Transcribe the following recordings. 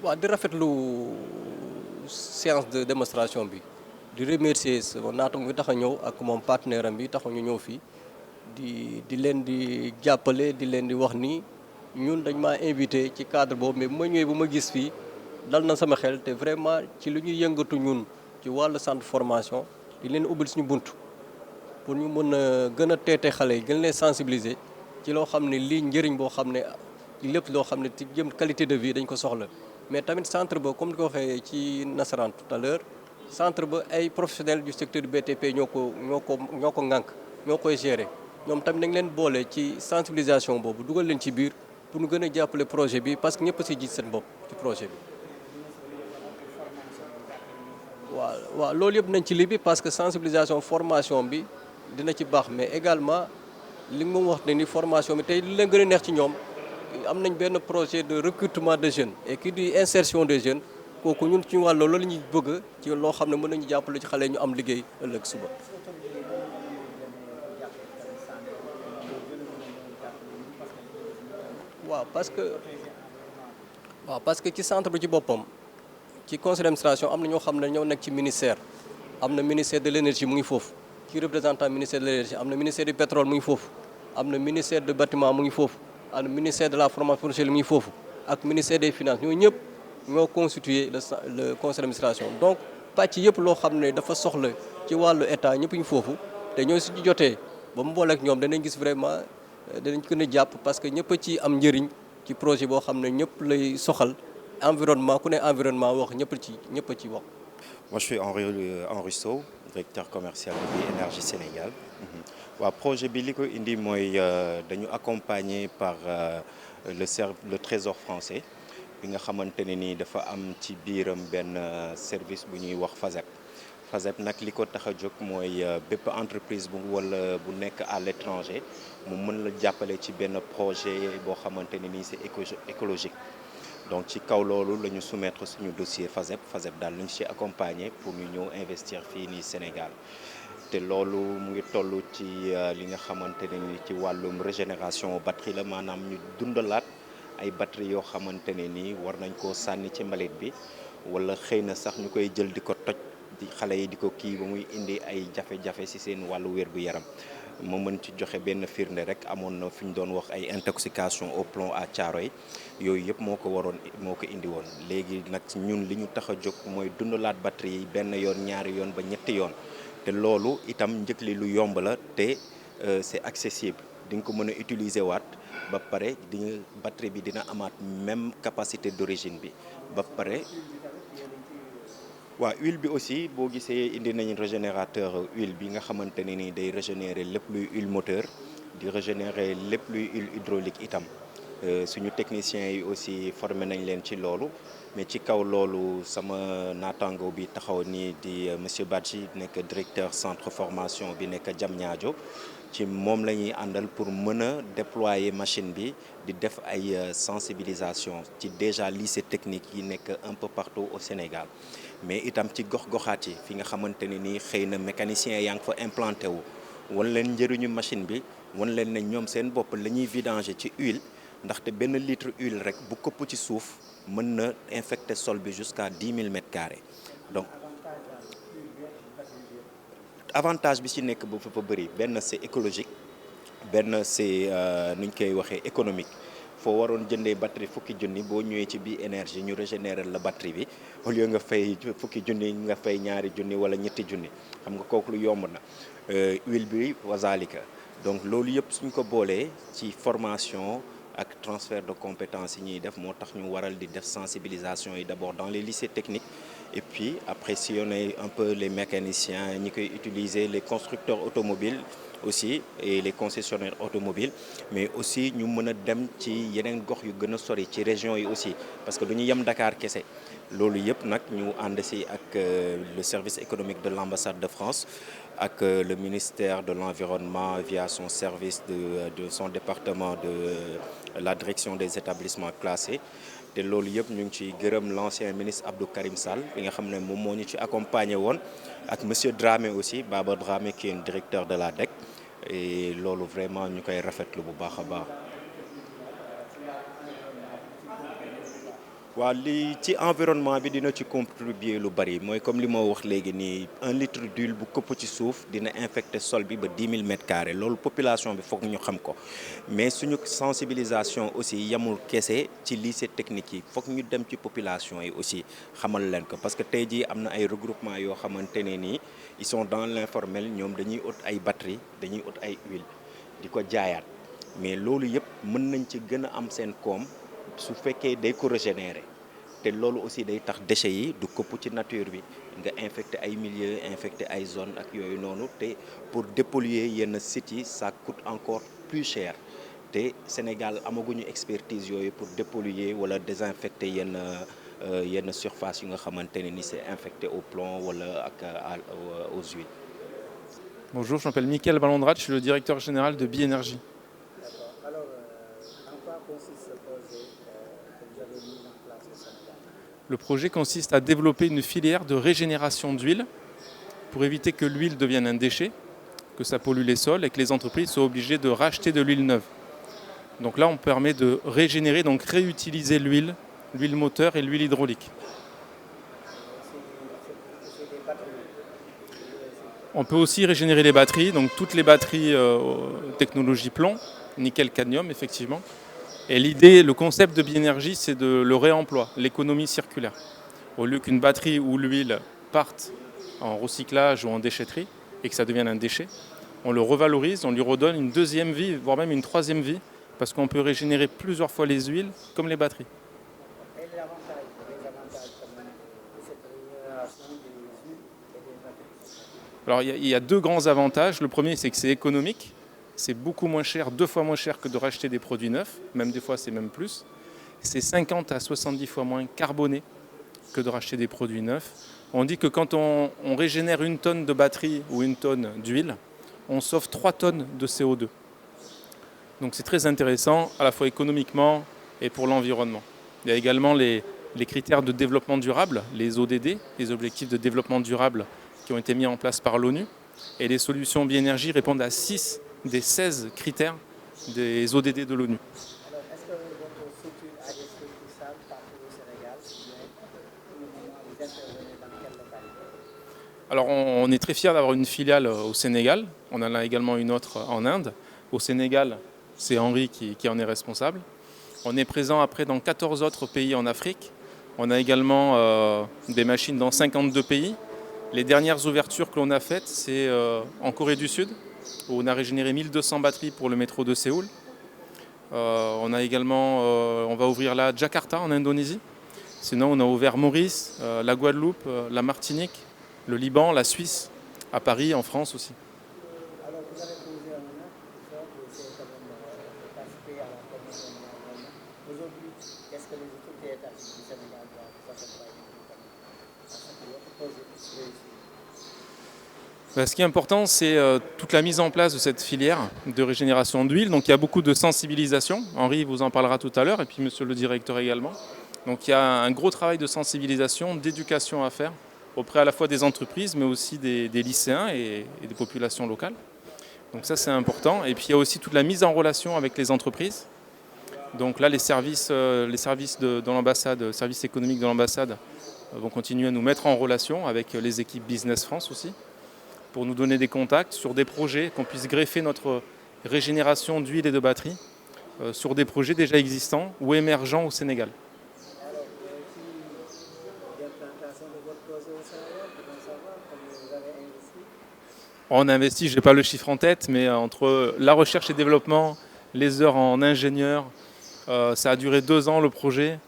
waaw di rafetlu séance de démonstration bi di remercier sama naataango bi tax a ñëw ak moom partenaire am bi tax ñu ñëw fii di leen di jàppale di leen di wax ni ñun dañ maa invité ci cadre boobu mais bu ma ñëwee bu ma gis fii dal na sama xel te vraiment ci lu ñuy yëngatu ñun ci wàllu centre formation di leen ubbil suñu bunt pour ñu mën a gën a teete xale yi gën leen sensibiliser ci loo xam ne lii njëriñ boo xam ne lépp loo xam ne ci jëm qualité de vie dañ ko soxla mais tamit centre ba comme ni ko waxee ci nasaraan tout à l'heure centre ba ay professionnels du secteur du BTP ñoo ko ŋànk ñoo koy gérer ñoom tamit nañ leen boole ci sensibilisation boobu dugal leen ci biir pour ñu gën a jàppale projet bi parce que ñëpp a si gis seen bopp ci projet bi. waaw loolu yëpp nañ ci li bi parce que sensibilisation formation bi dina ci baax mais également li mu wax ne ni formation bi tey li leen gën a neex ci ñoom am nañ benn projet de recrutement de jeunes et qui dit insertion des jeunes kooku ñun ci wàll loolu la ñuy bëgg ci loo xam ne mën nañu jàppale ci xale ñu am liggéey ëllëg suba. waaw parce que ci centre bi ci boppam ci conseil d'administration am na ñoo xam ne ñoo nekk ci ministère am na ministère de l'énergie mu ngi foofu ci représentant ministère de l'énergie am na ministère du pétrole mu ngi foofu am na ministère de bâtiment mu ngi foofu am na ministère de la formation professionnelle mu ngi foofu ak ministère des finances ñoo ñëpp ñoo constituer le conseil d'administration donc pàcc yëpp loo xam ne dafa soxla ci wàllu état ñëpp ñu foofu te ñooy suñu jotee ba mu booleek ñoom danañ gis vraiment danañ gën a jàpp parce que ñëpp a ci am njëriñ ci projet boo xam ne ñëpp lay soxal environnement ku ne environnement wax ñëpp a ci wax. Moi je suis Henri Sow, directeur commercial de Bi Énergie Sénégal. waaw projet bi li ko indi mooy dañu accompagné par le Trésor français bi nga xamante ne ni dafa am ci biiram benn service bu ñuy wax FASEP nag li ko tax a jóg mooy bépp entreprise bu nekk à l'étranger mu mën la jàppale ci benn projet boo xamante ne ni c'est écologique. donc ci kaw loolu la ñu soumettre suñu dossier FASEP daal lañu ci accompagner pour ñu ñëw investir fii nii Sénégal te loolu mu ngi toll ci li nga xamante ne ni ci wàllum régénération batterie la maanaam ñu dundalaat ay batterie yoo xamante ne nii war nañ koo sànni ci mbalit bi wala xëy na sax ñu koy jël di ko toj di xale yi di ko kii ba muy indi ay jafe-jafe ci seen wàllu wér-gu-yaram ma mën ci joxe benn firnde rek amoon na fi ñu doon wax ay intoxication au plomb à Thiaroye yooyu yëpp moo ko indi woon léegi nag ñun li ñu tax a jóg mooy dundalaat batterie yi benn yoon ñaari yoon ba ñetti yoon te loolu itam njëg li lu yomb la te c'est accessible di nga ko mën a utiliser waat ba pare batterie bi dina amaat même capacité d'origine bi ba pare. waaw huile bi aussi boo gisee indi nañu régénérateur huile bi nga xamante ne ni day régénérer lépp luy huile moteur di régénérer lépp luy huile hydraulique itam suñu techniciens yi aussi formé nañ leen ci loolu mais ci kaw loolu sama naataango bi taxaw nii di monsieur Badji nekk directeur centre formation bi nekk Diamniadio ci moom la ñuy àndal pour mën a déployer machine bi di def ay sensibilisation ci déjà lycée technique yi nekk un peu partout au Sénégal mais itam ci gox-goxaat yi fi nga xamante ne nii xëy na mécanicien yaa ngi fa implanté wu wan leen njëriñu machine bi wan leen ne ñoom seen bopp la ñuy vidanger ci huile ndaxte benn litre huile rek bu këpp ci suuf mën na infecter sol bi jusqu'à 10 000 mètres carrés donc avantage bi ci nekk bu fa bëri benn c'est écologique benn c'est nuñ koy waxee économique foo waroon jëndee batterie fukki junni boo ñëwee ci Bi Énergie ñu régénérer la batterie bi au lieu nga fay fukki junni nga fay ñaari junni wala ñetti junni xam nga kooku lu yomb na huile bi wazalika donc loolu yëpp suñ ko boolee ci formation ak transfert de compétences yi ñuy def moo tax ñu waral di def sensibilisation yi d'abord dans les lycées techniques et puis après sillonner un peu les mécaniciens ñi koy utiliser les constructeurs automobiles aussi et les concessionnaires automobiles mais aussi ñu mën a dem ci yeneen gox yu gën a sori ci région yi aussi parce que du ñu yem Dakar kese loolu yëpp nag ñu ànd si ak le service économique de l'ambassade de France ak le ministère de l'environnement via son service de son département de la direction des établissements classés te loolu yëpp ñu ngi ciy gërëm l'ancien ministre Abdou Karim Sall bi nga xam ne moom moo ñu ci accompagné woon ak monsieur Dramé aussi Baba Dramé qui est directeur de la DEC et loolu vraiment ñu koy rafetlu bu baax a baax. waaw li ci environnement bi dina ci contribuer lu bari mooy comme li ma wax léegi nii 1 litre d'huile bu këpp ci suuf dina infecter sol bi ba 10 000 mètres carrés loolu population bi foog ñu xam ko mais suñu sensibilisation aussi yamul kese ci lycée technique yi foog ñu dem ci population yi aussi xamal leen ko parce que tey jii am na ay regroupement yoo xamante ne nii ils sont dans l'informel ñoom dañuy ut ay batterie dañuy ut ay huile di ko jaayaat mais loolu yëpp mën nañ ci gën a am seen koom su fekkee day ko régénérer te loolu aussi day tax déchets yi du këpp ci nature bi nga infecté ay milieux infecté ay zones ak yooyu noonu te pour dépolluer yenn sites yi ça coûte encore plus cher te Sénégal amaguñu expertise yooyu pour dépolluer wala désinfecter yenn surface yu nga xamante ne ni c'est infecté au plomb wala ak aux huiles. Bonjour, je m'appelle Mickaël Ballandrade, je suis le directeur général de Bi-Énergie. Alors, en quoi consiste ce projet que vous avez mis en place au Sénégal? Le projet consiste à développer une filière de régénération d'huile pour éviter que l'huile devienne un déchet, que ça pollue les sols et que les entreprises soient obligées de racheter de l'huile neuve. Donc là, on permet de régénérer, donc réutiliser l'huile moteur et l'huile hydraulique. C'est des batteries. On peut aussi régénérer les batteries, donc toutes les batteries technologie plomb, nickel, cadmium, effectivement. Et l'idée, le concept de Bi-Énergie, c'est de le réemploi, l'économie circulaire. Au lieu qu'une batterie ou l'huile parte en recyclage ou en déchetterie et que ça devienne un déchet, on le revalorise, on lui redonne une deuxième vie, voire même une troisième vie, parce qu'on peut régénérer plusieurs fois les huiles comme les batteries. Et les avantages quand même de cette régénération des huiles et des batteries? Alors il y a deux grands avantages. Le premier, c'est que c'est économique. C'est beaucoup moins cher, 2 fois moins cher que de racheter des produits neufs. Même des fois, c'est même plus. C'est 50 à 70 fois moins carboné que de racheter des produits neufs. On dit que quand on régénère 1 tonne de batterie ou 1 tonne d'huile, on sauve 3 tonnes de CO2. Donc c'est très intéressant, à la fois économiquement et pour l'environnement. Il y a également les critères de développement durable, les ODD, les objectifs de développement durable qui ont été mis en place par l'ONU. Et les solutions Bi-Énergie répondent à 6 des 16 critères des ODD de l'ONU. Alors, est-ce que votre structure a des succursales partout au Sénégal? Pour le moment, vous intervenez dans quelle localité? Alors on est très fiers d'avoir une filiale au Sénégal. On en a également une autre en Inde. Au Sénégal, c'est Henri qui en est responsable. On est présent après dans 14 autres pays en Afrique. On a également des machines dans 52 pays. Les dernières ouvertures que l'on a faites, c'est en Corée du Sud, où on a régénéré 1200 batteries pour le métro de Séoul. On a également, on va ouvrir là Jakarta en Indonésie. Sinon, on a ouvert Maurice, la Guadeloupe, la Martinique, le Liban, la Suisse, à Paris, en France aussi. Alors, vous avez posé un acte, c'est quand même de participer à la promotion de l'environnement. Aujourd'hui, qu'est-ce que les autorités étatiques du Sénégal doivent s'accompagner à ce que votre projet puisse réussir? Ce qui est important, c'est toute la mise en place de cette filière de régénération d'huile. Donc il y a beaucoup de sensibilisation. Henri vous en parlera tout à l'heure, et puis monsieur le directeur également. Donc il y a un gros travail de sensibilisation, d'éducation à faire auprès à la fois des entreprises, mais aussi des lycéens et des populations locales. Donc ça, c'est important. Et puis il y a aussi toute la mise en relation avec les entreprises. Donc là, les services de l'ambassade, services économiques de l'ambassade vont continuer à nous mettre en relation avec les équipes Business France aussi, pour nous donner des contacts sur des projets, qu'on puisse greffer notre régénération d'huile et de batterie sur des projets déjà existants ou émergents au Sénégal. Alors, l'implantation de votre projet au Sénégal, comment ça va? Combien vous avez investi? On a investi, je n'ai pas le chiffre en tête, mais entre la recherche et développement, les heures en ingénieur, ça a duré 2 ans le projet,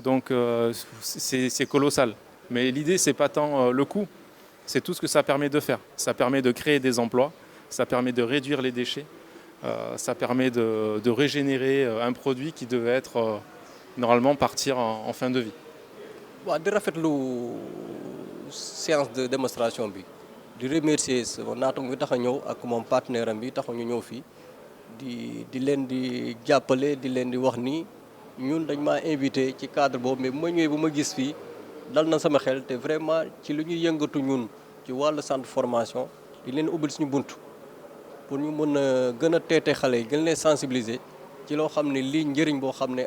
donc c'est colossal. Mais l'idée, c'est pas tant le coût, c'est tout ce que ça permet de faire. Ça permet de créer des emplois, ça permet de réduire les déchets, ça permet de régénérer un produit qui devait être normalement partir en fin de vie. waaw di rafetlu séance de démonstration bi di remercier sama naataango bi tax a ñëw ak moom partenaire am bi taxu ñu ñëw fii di leen di jàppale di leen di wax ni ñun dañ maa invité ci cadre boobu mais bu ma ñëwee bu ma gis fii dal na sama xel te vraiment ci lu ñuy yëngatu ñun ci wàllu centre formation di leen ubbil suñu bunt pour ñu mën a gën a teete xale yi gën leen sensibiliser ci loo xam ne lii njëriñ boo xam ne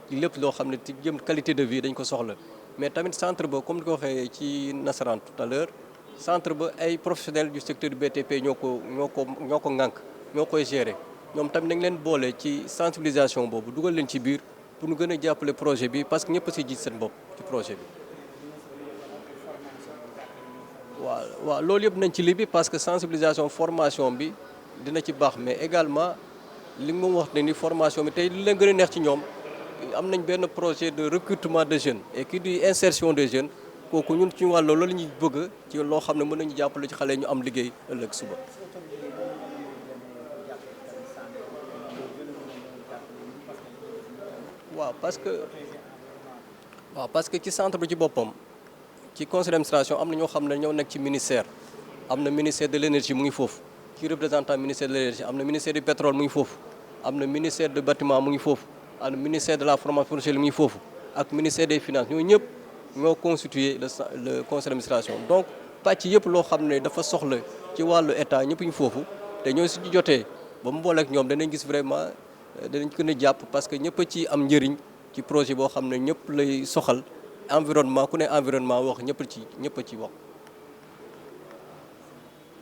ci lépp loo xam ne ci jëm qualité de vie dañ ko soxla mais tamit centre ba comme ni ko waxee ci nasaraan tout à l'heure centre ba ay professionnels du secteur du BTP ñoo ko ŋànk ñoo koy gérer ñoom tamit nañ leen boole ci sensibilisation boobu dugal leen ci biir pour ñu gën a jàppale projet bi parce que ñëpp a si gis seen bopp ci projet bi. waaw loolu yëpp nañ ci libi parce que sensibilisation formation bi dina ci baax mais également li nga wax ne ni formation bi tey li leen gën a neex ci ñoom am nañ benn projet de recrutement de jeunes et qui dit insertion des jeunes kooku ñun ci wàll loolu la ñuy bëgg ci loo xam ne mën nañu jàppale ci xale ñu am liggéey ëllëg suba. waaw parce que ci centre bi ci boppam ci conseil d'administration am na ñoo xam ne ñoo nekk ci ministère am na ministère de l'énergie mu ngi foofu ci représentant ministère de l'énergie am na ministère du pétrole mu ngi foofu am na ministère de bâtiment mu ngi foofu am na ministère de la formation professionnelle mu ngi foofu ak ministère des finances ñoo ñëpp ñoo constituer le conseil d'administration donc pàcc yëpp loo xam ne dafa soxla ci wàllu état ñëpp ñu foofu te ñoo si jotee ba mu boole ak ñoom danañ gis vraiment danañ gën a jàpp parce que ñëpp a ci am njëriñ ci projet boo xam ne ñëpp lay soxal environnement ku ne environnement wax ñëpp a ci wax